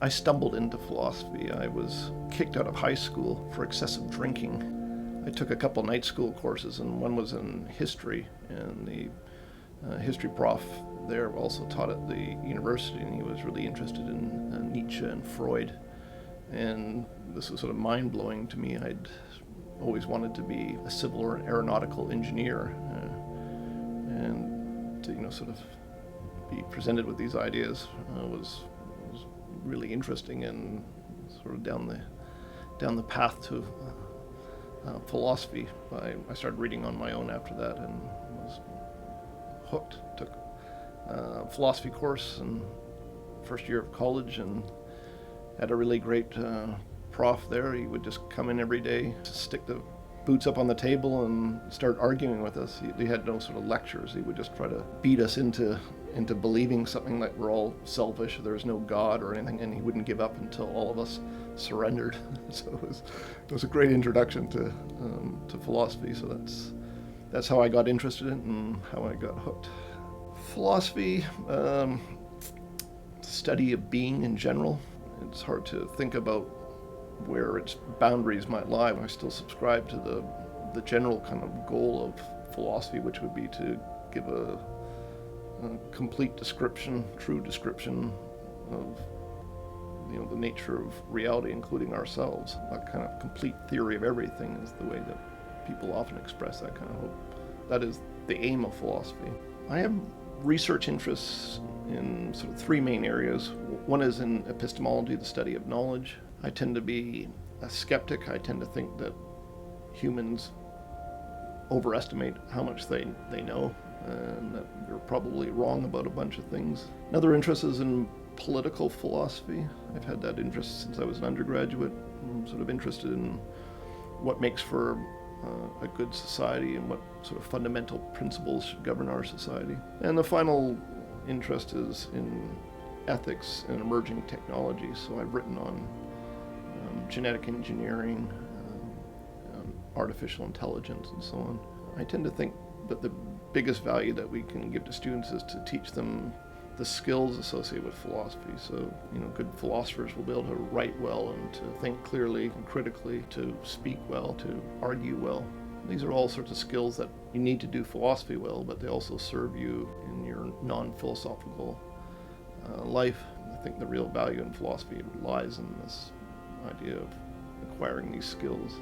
I stumbled into philosophy. I was kicked out of high school for excessive drinking. I took a couple night school courses, and one was in history, and the history prof there also taught at the university, and he was really interested in Nietzsche and Freud. And this was sort of mind-blowing to me. I'd always wanted to be a civil or aeronautical engineer, and to sort of be presented with these ideas was really interesting, and sort of down the path to philosophy. I started reading on my own after that and was hooked. Took a philosophy course in first year of college and had a really great prof there. He would just come in every day, stick the boots up on the table and start arguing with us. He had no sort of lectures. He would just try to beat us into believing something like we're all selfish, there's no God or anything, and he wouldn't give up until all of us surrendered. So it was a great introduction to philosophy. So that's how I got interested in it and how I got hooked. Philosophy, study of being in general. It's hard to think about where its boundaries might lie. I still subscribe to the general kind of goal of philosophy, which would be to give a complete description, true description of the nature of reality, including ourselves. A kind of complete theory of everything is the way that people often express that kind of hope. That is the aim of philosophy. I have research interests in sort of three main areas. One is in epistemology, the study of knowledge. I tend to be a skeptic. I tend to think that humans overestimate how much they know, and that they're probably wrong about a bunch of things. Another interest is in political philosophy. I've had that interest since I was an undergraduate. I'm sort of interested in what makes for a good society and what sort of fundamental principles should govern our society. And the final interest is in ethics and emerging technology. So I've written on genetic engineering, artificial intelligence, and so on. I tend to think that the biggest value that we can give to students is to teach them the skills associated with philosophy. So, good philosophers will be able to write well and to think clearly and critically, to speak well, to argue well. These are all sorts of skills that you need to do philosophy well, but they also serve you in your non-philosophical life. I think the real value in philosophy lies in this idea of acquiring these skills.